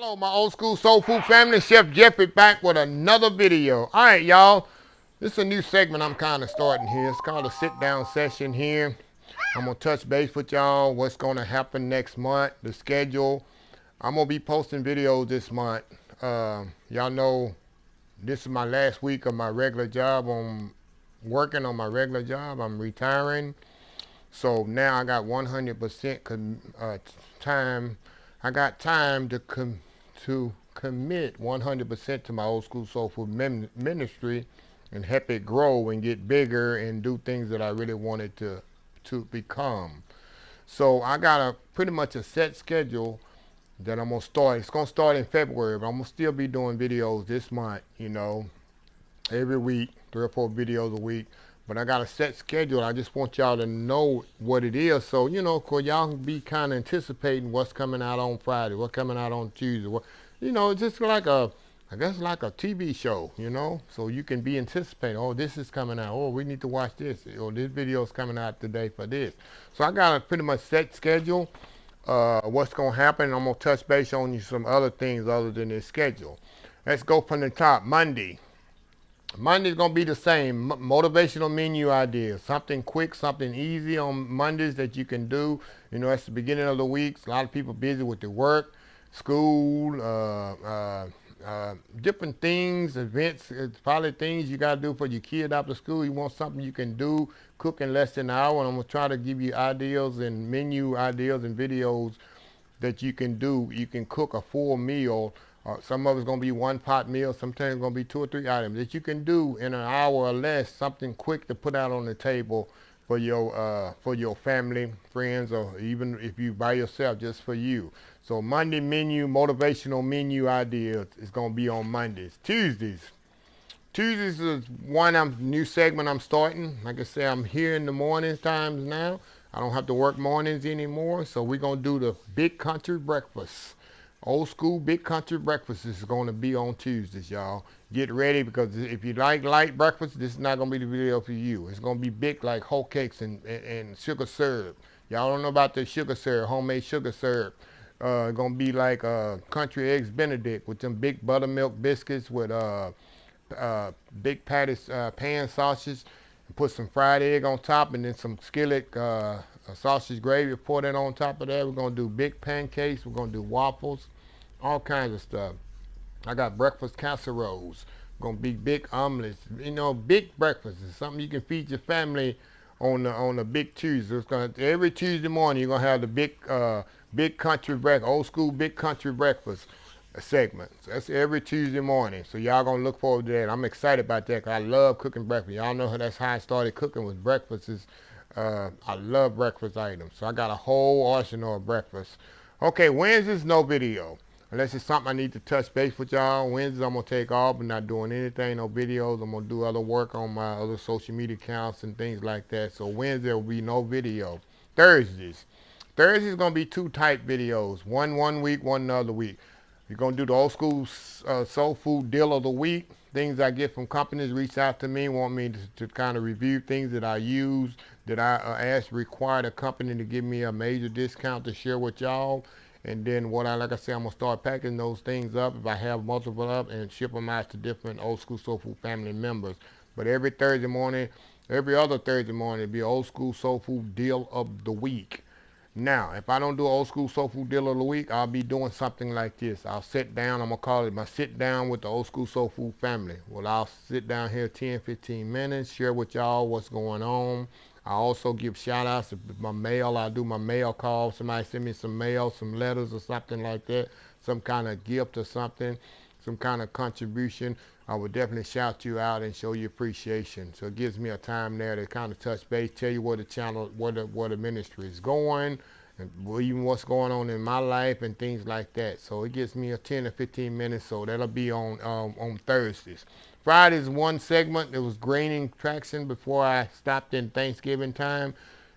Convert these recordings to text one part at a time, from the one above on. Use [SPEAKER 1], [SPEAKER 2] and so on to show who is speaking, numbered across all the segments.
[SPEAKER 1] Hello, my old school soul food family. Chef Jeff is back with another video. All right, y'all. This is a new segment I'm kind of starting here. It's called a sit-down session here. I'm going to touch base with y'all. What's going to happen next month, the schedule. I'm going to be posting videos this month. Y'all know this is my last week of my regular job. I'm working on my regular job. I'm retiring. So now I got 100% time. I got time to commit 100% to my old school soul food ministry and help it grow and get bigger and do things that I really wanted to become. So I got pretty much a set schedule that I'm gonna start. It's gonna start in February, but I'm gonna still be doing videos this month, every week, 3 or 4 videos a week. But I got a set schedule. I just want y'all to know what it is. So, cause y'all can be kind of anticipating what's coming out on Friday, what's coming out on Tuesday. It's just like I guess like a TV show, So you can be anticipating, oh, this is coming out. Oh, we need to watch this. Or this video is coming out today for this. So I got a pretty much set schedule. What's going to happen. I'm going to touch base on you some other things other than this schedule. Let's go from the top. Monday's going to be the same. Motivational menu ideas. Something quick, something easy on Mondays that you can do. It's the beginning of the week. A lot of people busy with their work, school, different things, events. It's probably things you got to do for your kid after school. You want something you can do, cook in less than an hour. And I'm going to try to give you ideas and menu ideas and videos that you can do. You can cook a full meal. Some of it's going to be one pot meal. Sometimes it's going to be 2 or 3 items that you can do in an hour or less. Something quick to put out on the table for your family, friends, or even if you by yourself, just for you. So Monday menu, motivational menu ideas is going to be on Mondays. Tuesdays is one new segment I'm starting. Like I said, I'm here in the morning times now. I don't have to work mornings anymore. So we're going to do the big country breakfast. Old school big country breakfast is going to be on Tuesdays, y'all. Get ready, because if you like light breakfast, this is not going to be the video for you. It's going to be big like whole cakes and sugar syrup. Y'all don't know about the sugar syrup, homemade sugar syrup. Going to be like country eggs Benedict with them big buttermilk biscuits with big patties, pan sausage. Put some fried egg on top and then some skillet sausage gravy. Pour that on top of that. We're going to do big pancakes. We're going to do waffles. All kinds of stuff. I got breakfast casseroles. Going to be big omelets. Big breakfast is something you can feed your family on a big Tuesday. Every Tuesday morning you're going to have the big country breakfast, old school big country breakfast segment. So that's every Tuesday morning. So y'all gonna look forward to that. I'm excited about that because I love cooking breakfast. Y'all know that's how I started cooking, with breakfasts. I love breakfast items. So I got a whole arsenal of breakfast. Okay, Wednesdays no video. Unless it's something I need to touch base with y'all. Wednesdays I'm gonna take off and not doing anything, no videos. I'm gonna do other work on my other social media accounts and things like that. So Wednesday will be no video. Thursdays gonna be 2 type videos. One week, one another week. We're going to do the old school soul food deal of the week. Things I get from companies reach out to me, want me to kind of review things that I use, that I required a company to give me a major discount to share with y'all. And then like I said, I'm going to start packing those things up if I have multiple up and ship them out to different old school soul food family members. But every other Thursday morning, it'll be old school soul food deal of the week. Now, if I don't do old school soul food deal of the week, I'll be doing something like this. I'll sit down. I'm going to call it my sit down with the old school soul food family. Well, I'll sit down here 10, 15 minutes, share with y'all what's going on. I also give shout outs to my mail. I do my mail call. Somebody send me some mail, some letters or something like that, some kind of gift or something, some kind of contribution. I would definitely shout you out and show you appreciation. So it gives me a time there to kind of touch base, tell you where the channel, where the ministry is going, and even what's going on in my life and things like that. So it gives me a 10 or 15 minutes. So that'll be on Thursdays. Fridays, one segment that was gaining traction before I stopped in Thanksgiving time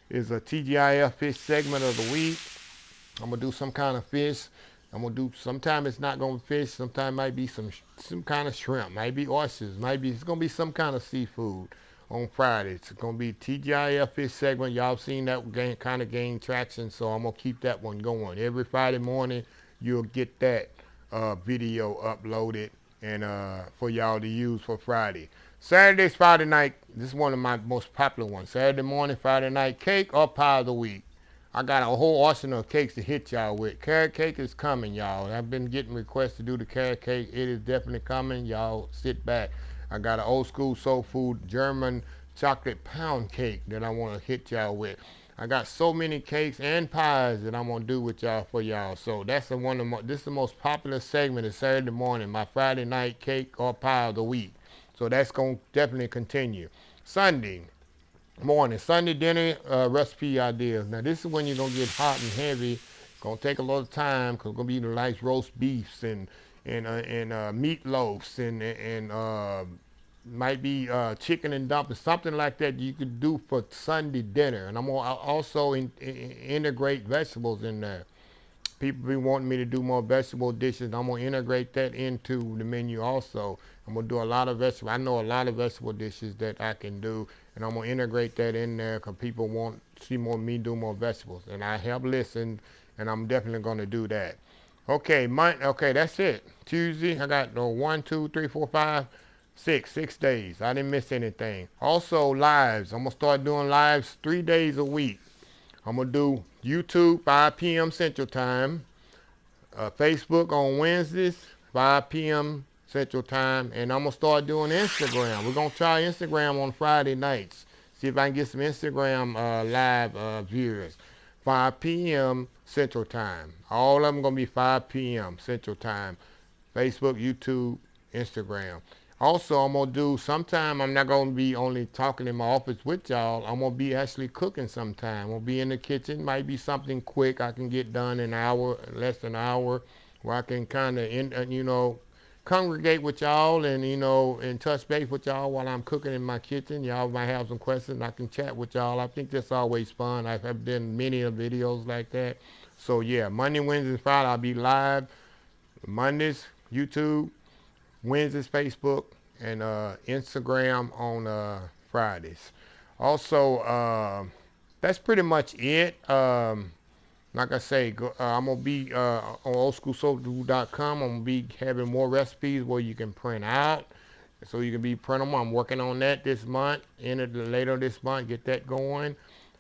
[SPEAKER 1] is a TGIF fish segment of the week. I'm gonna do some kind of fish. Sometimes it's not gonna be fish, sometimes it might be some kind of shrimp, might be oysters, it's gonna be some kind of seafood on Friday. It's gonna be TGIF fish segment. Y'all seen that gain traction, so I'm gonna keep that one going. Every Friday morning you'll get that video uploaded and for y'all to use for Friday. Saturday's Friday night. This is one of my most popular ones. Saturday morning, Friday night cake or pie of the week. I got a whole arsenal of cakes to hit y'all with. Carrot cake is coming, y'all. I've been getting requests to do the carrot cake. It is definitely coming. Y'all sit back. I got an old school soul food German chocolate pound cake that I want to hit y'all with. I got so many cakes and pies that I'm gonna do with y'all for y'all. So that's the one. This is the most popular segment of Saturday morning. My Friday night cake or pie of the week. So that's gonna definitely continue. Sunday morning, Sunday dinner recipe ideas. Now this is when you're gonna get hot and heavy. Gonna take a lot of time because gonna be nice roast beefs and meatloafs and might be chicken and dumplings, something like that you could do for Sunday dinner. And I'm gonna also integrate vegetables in there. People be wanting me to do more vegetable dishes. I'm gonna integrate that into the menu also. I'm gonna do a lot of vegetable. I know a lot of vegetable dishes that I can do, and I'm gonna integrate that in there because people want to see more me do more vegetables. And I have listened, and I'm definitely gonna do that. Okay, okay, that's it. Tuesday, I got 1, 2, 3, 4, 5, 6 days. I didn't miss anything. Also lives. I'm gonna start doing lives 3 days a week. I'm going to do YouTube 5 p.m. Central Time, Facebook on Wednesdays 5 p.m. Central Time, and I'm going to start doing Instagram. We're going to try Instagram on Friday nights. See if I can get some Instagram live viewers. 5 p.m. Central Time. All of them going to be 5 p.m. Central Time. Facebook, YouTube, Instagram. Also, I'm going to do sometime, I'm not going to be only talking in my office with y'all. I'm going to be actually cooking sometime. I'm going to be in the kitchen. Might be something quick I can get done in an hour, less than an hour, where I can kind of, congregate with y'all and, and touch base with y'all while I'm cooking in my kitchen. Y'all might have some questions. I can chat with y'all. I think that's always fun. I've done many videos like that. So, yeah, Monday, Wednesday, Friday, I'll be live. Mondays, YouTube. Wednesdays, Facebook, and Instagram on Fridays. Also, that's pretty much it. Like I say, I'm going to be on oldschoolsoulfood.com. I'm going to be having more recipes where you can print out. So you can be print them. I'm working on that this month. Later this month, get that going.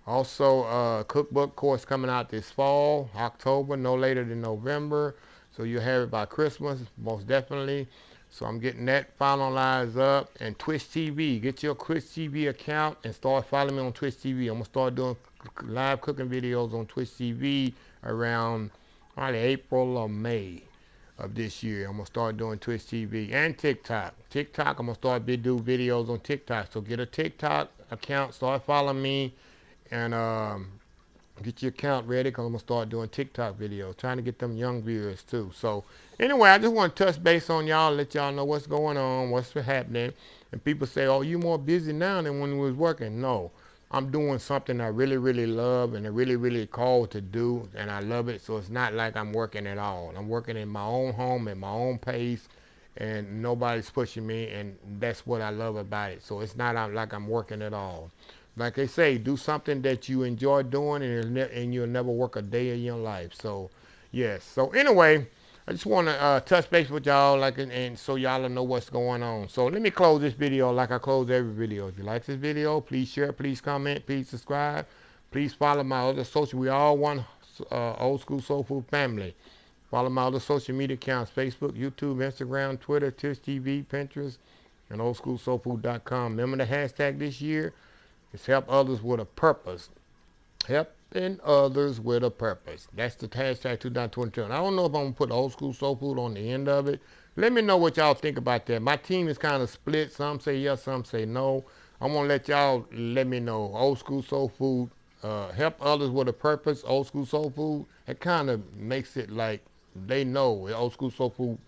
[SPEAKER 1] Also, cookbook course coming out this fall, October, no later than November. So you'll have it by Christmas, most definitely. So I'm getting that finalized up. And Twitch TV, get your Twitch TV account and start following me on Twitch TV. I'm going to start doing live cooking videos on Twitch TV around probably April or May of this year. I'm going to start doing Twitch TV and TikTok. TikTok, I'm going to start do videos on TikTok. So get a TikTok account, start following me, and get your account ready because I'm going to start doing TikTok videos, trying to get them young viewers too. So anyway, I just want to touch base on y'all, let y'all know what's going on, what's happening. And people say, oh, you more busy now than when you was working. No, I'm doing something I really, really love and I really, really called to do, and I love it. So it's not like I'm working at all. I'm working in my own home at my own pace, and nobody's pushing me, and that's what I love about it. So it's not like I'm working at all. Like they say, do something that you enjoy doing, and you'll never work a day in your life. So, yes. So anyway, I just want to touch base with y'all, and so y'all know what's going on. So let me close this video like I close every video. If you like this video, please share, please comment, please subscribe, please follow my other social. We all one old school soul food family. Follow my other social media accounts: Facebook, YouTube, Instagram, Twitter, Twitch TV, Pinterest, and oldschoolsoulfood.com. Remember the hashtag this year? It's help others with a purpose. Helping others with a purpose. That's the hashtag 2022. And I don't know if I'm going to put old school soul food on the end of it. Let me know what y'all think about that. My team is kind of split. Some say yes, some say no. I'm going to let y'all let me know. Old school soul food, help others with a purpose, old school soul food. It kind of makes it like they know, old school soul food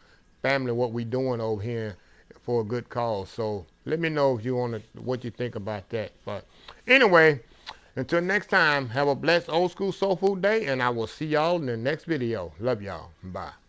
[SPEAKER 1] family, what we doing over here for a good cause. So let me know if you want to, what you think about that. But anyway, until next time, have a blessed old school soul food day, and I will see y'all in the next video. Love y'all. Bye.